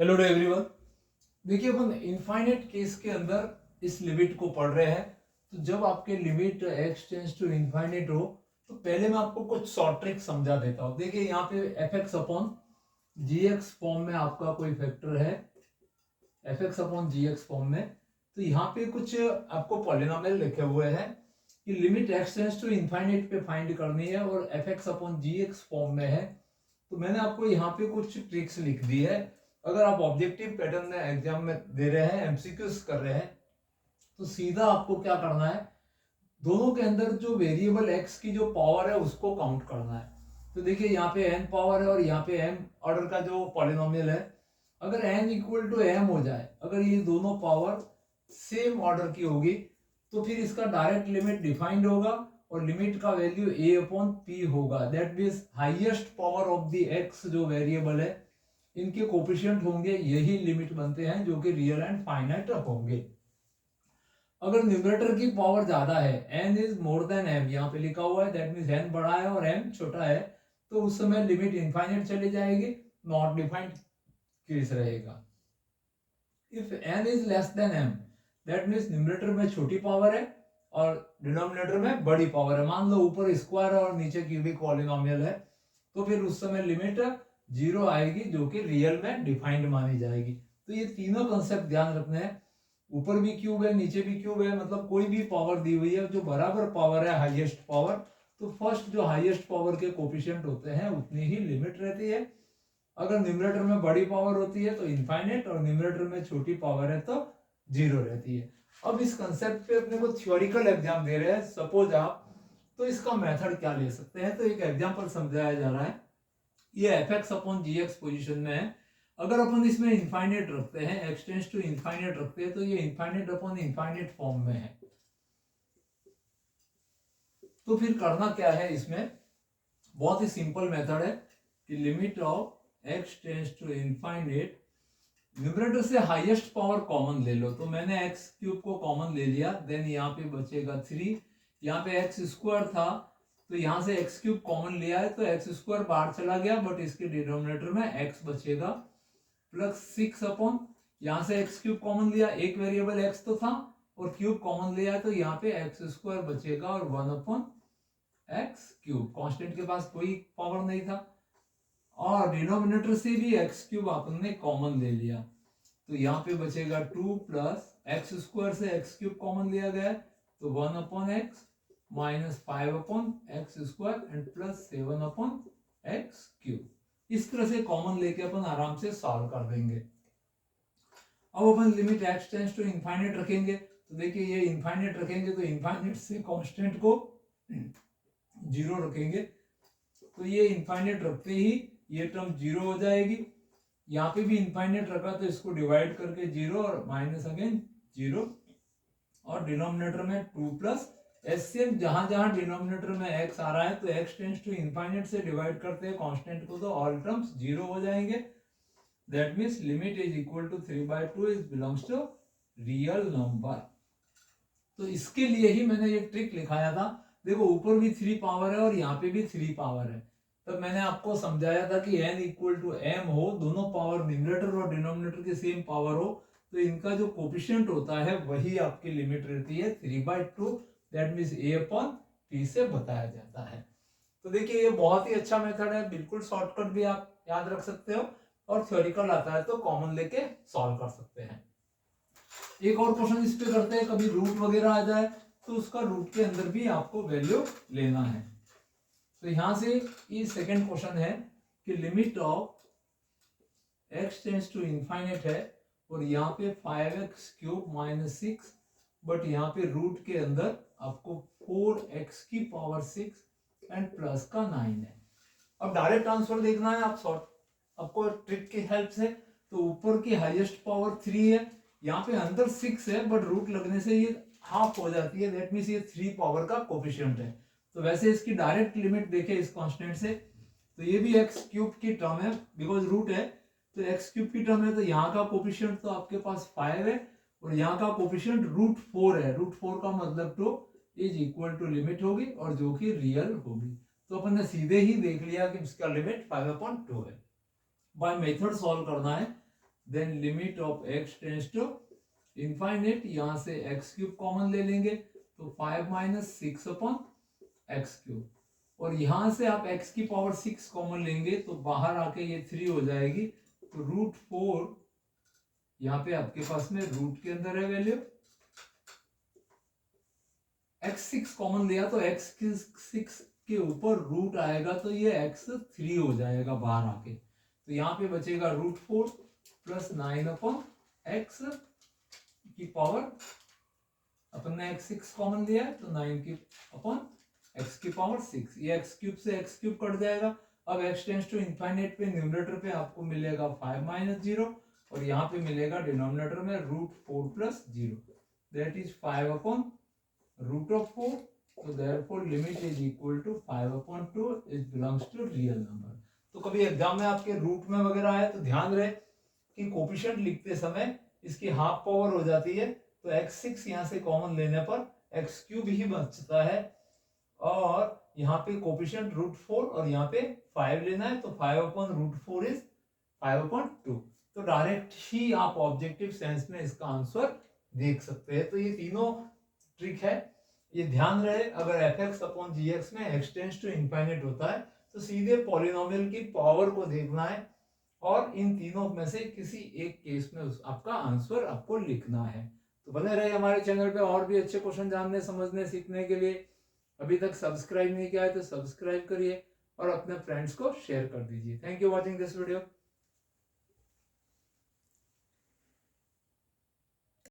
Hello to everyone. देखिए अपन infinite case के अंदर इस लिमिट को पढ़ रहे हैं। तो जब आपके limit x tends to infinite हो तो पहले मैं आपको कुछ शॉर्ट ट्रिक समझा देता हूँ। देखिए यहाँ पे F X upon G X form में आपका कोई फैक्टर है, F X upon G X form में। तो यहाँ पे कुछ आपको पॉलिनोमियल लिखे हुए हैं कि limit x tends to infinite पे फाइंड करनी है और F X upon G X form में है। तो मैंने आपको यहाँ पे कुछ ट्रिक्स लिख दी है। अगर आप ऑब्जेक्टिव पैटर्न में एग्जाम में दे रहे हैं, एमसीक्यूज कर रहे हैं, तो सीधा आपको क्या करना है, दोनों के अंदर जो वेरिएबल एक्स की जो पावर है उसको काउंट करना है। तो देखिए यहाँ पे n पावर है और यहाँ पे m ऑर्डर का जो पॉलिनोमियल है। अगर n इक्वल टू m हो जाए, अगर ये दोनों पावर सेम ऑर्डर की होगी, तो फिर इसका डायरेक्ट लिमिट डिफाइंड होगा और लिमिट का वैल्यू a अपॉन p होगा। That means highest power of the x जो वेरिएबल है, इनके कोफिशिएंट होंगे, यही लिमिट बनते हैं जो कि रियल एंड फाइनाइट होंगे। अगर न्यूमरेटर की पावर ज्यादा है, n is more than m, यहाँ पे लिखा हुआ है, दैट मीन्स n बड़ा है और m छोटा है, तो उस समय लिमिट इनफाइनाइट चली जाएगी, नॉट डिफाइंड केस रहेगा। If n is less than m, that means numerator में छोटी पावर है और डिनोमिनेटर में बड़ी पावर है। मान लो ऊपर स्क्वायर और नीचे क्यूबिक पॉलिनोमियल है, तो फिर उस समय लिमिट 0 आएगी जो कि रियल में डिफाइंड मानी जाएगी। तो ये तीनों कंसेप्ट ध्यान रखने हैं। ऊपर भी क्यूब है, नीचे भी क्यूब है, मतलब कोई भी पावर दी हुई है जो बराबर पावर है, हाईएस्ट पावर, तो फर्स्ट जो हाईएस्ट पावर के कोफिशिएंट होते हैं उतनी ही लिमिट रहती है। अगर न्यूमरेटर में बड़ी पावर होती है तो इनफाइनाइट और न्यूमरेटर में छोटी पावर है तो 0 रहती है। अब इस कंसेप्ट पे अपने को थ्योरिकल एग्जाम दे रहे हैं सपोज आप, तो इसका मेथड क्या ले सकते हैं। तो एक एग्जांपल समझाया जा रहा है। ये F X upon G x position में है। अगर अपन इसमें इनफाइनाइट रखते हैं, एक्स टेंड्स टू इनफाइनाइट रखते हैं, तो ये इनफाइनाइट अपॉन इनफाइनाइट फॉर्म में है। तो फिर करना क्या है, इसमें बहुत ही सिंपल मेथड है कि limit of x tends to infinite, numerator से हाईएस्ट पावर कॉमन ले लो। तो मैंने एक्स क्यूब को कॉमन ले लिया, देन यहाँ पे बचेगा 3। यहाँ पे एक्स स्क्वायर था तो यहाँ से एक्स क्यूब कॉमन लिया है तो एक्स स्क्वायर बाहर चला गया, बट इसके डिनोमिनेटर में एक्स बचेगा प्लस 6 अपॉन, यहाँ से एक्स क्यूब कॉमन लिया, एक वेरिएबल एक्स तो था और क्यूब कॉमन लिया है तो यहाँ पे एक्स स्क्वायर बचेगा और 1 अपॉन एक्स क्यूब। कांस्टेंट के पास कोई पावर नहीं था और डिनोमिनेटर से भी एक्स क्यूब आपने कॉमन ले लिया, तो यहाँ पे बचेगा 2 प्लस एक्स स्क्वायर से एक्स क्यूब कॉमन लिया गया है तो 1 upon x minus 5 upon x square and plus 7 upon x cube. इस तरह से कॉमन लेके अपन आराम से सॉल्व कर देंगे। अब अपन limit x tends to infinite रखेंगे, तो देखिए ये इनफाइनाइट रखेंगे तो इनफाइनाइट से कांस्टेंट को 0 रखेंगे, तो ये इनफाइनाइट रखते ही ये टर्म 0 हो जाएगी। यहाँ पे भी इनफाइनाइट रखा तो इसको डिवाइड करके 0 और माइनस अगेन 0, और डिनोमिनेटर में 2 प्लस एचसीएम, जहां जहां डिनोमिनेटर में x आ रहा है तो x टेंड्स टू इनफाइनाइट से डिवाइड करते हैं कांस्टेंट को, तो ऑल टर्म्स 0 हो जाएंगे। That means limit is equal to 3/2 is belongs to real number. तो इसके लिए ही मैंने ये ट्रिक लिखाया था। देखो ऊपर भी 3 पावर है और यहाँ पे भी 3 पावर है, तब मैंने आपको समझाया था कि n इक्वल टू m हो, दोनों पावर न्यूमरेटर और डिनोमिनेटर की सेम पावर हो, तो इनका जो कोफिशिएंट होता है वही आपकी लिमिट रहती है 3/2। That means a upon p से बताया जाता है। तो देखिए ये बहुत ही अच्छा मेथड है, बिल्कुल शॉर्टकट भी आप याद रख सकते हो और थ्योरिकल आता है तो कॉमन लेके सॉल्व कर सकते हैं। एक और क्वेश्चन इस पे करते हैं, कभी रूट वगैरह आ जाए तो उसका रूट के अंदर भी आपको वैल्यू लेना है। तो यहां से ये सेकंड क्वेश्चन है कि limit of x tends to infinite है और यहाँ पे 5x क्यूब माइनस 6, बट यहाँ पे रूट के अंदर आपको 4x की पावर 6 एंड प्लस का 9 है। अब डायरेक्ट आंसर देखना है आपको ट्रिक की हेल्प से। तो ऊपर की हाईएस्ट पावर 3 है, यहाँ पे अंदर 6 है, बट रूट लगने से ये हाफ हो जाती है, दैट मीन्स ये 3 पावर का कोफिशिएंट है। तो वैसे इसकी डायरेक्ट लिमिट देखे इस कांस्टेंट से, तो ये भी एक्स क्यूब की टर्म है, बिकॉज रूट है तो एक्स क्यूब की टर्म है, तो यहाँ का कोफिशिएंट तो आपके पास 5 है और यहाँ का कोफिशिएंट √4 है। √4 का मतलब तो इज इक्वल टू लिमिट होगी और जो कि रियल होगी। तो अपन ने सीधे ही देख लिया कि इसका लिमिट 5/2 है। बाय मेथड सॉल्व करना है, then limit of x tends to infinite, यहाँ से एक्स क्यूब कॉमन ले लेंगे तो 5 माइनस 6 अपॉन एक्स क्यूब, और यहां से आप x की पावर 6 कॉमन लेंगे तो बाहर आके ये 3 हो जाएगी, तो रूट 4 यहाँ पे आपके पास में रूट के अंदर है वैल्यू, x6 कॉमन लिया तो x6 के ऊपर रूट आएगा तो ये x3 हो जाएगा बाहर आके, तो यहाँ पे बचेगा रूट 4 प्लस 9 अपॉन एक्स की पावर, अपन ने x6 कॉमन लिया है तो 9 की अपॉन x की पावर 6, ये x क्यूब से x क्यूब कट जाएगा। अब x टेंस टू इनफाइनाइट पे न्यूमरेटर पे आपको मिलेगा 5 माइनस 0, और यहाँ पे मिलेगा डिनोमिनेटर में root 4 plus 0, that is 5 upon root of 4, so therefore limit is equal to 5 upon 2, it belongs to real number। तो कभी एग्जाम में आपके रूट में वगैरह आए तो ध्यान रहे कि कोफिशिएंट लिखते समय इसकी हाफ पावर हो जाती है, तो x6 यहाँ से कॉमन लेने पर x क्यूब ही बचता है, और यहाँ पे कोफिशिएंट रूट 4 और यहाँ पे 5 लेना है, तो 5 अपॉन रूट 4 इज 5 अपॉन 2, तो डायरेक्ट ही आप ऑब्जेक्टिव सेंस में इसका आंसर देख सकते हैं। तो ये तीनों ट्रिक है, ये ध्यान रहे, अगर fx अपॉन gx में x टेंस टू इनफाइनाइट होता है तो सीधे पॉलिनोमियल की पावर को देखना है, और इन तीनों में से किसी एक केस में आपका आंसर आपको लिखना है। तो बने रहे हमारे चैनल पे और भी अच्छे क्वेश्चन जानने, समझने, सीखने के लिए। अभी तक सब्सक्राइब नहीं किया है तो सब्सक्राइब करिए और अपने फ्रेंड्स को शेयर कर दीजिए। Thank you watching this video.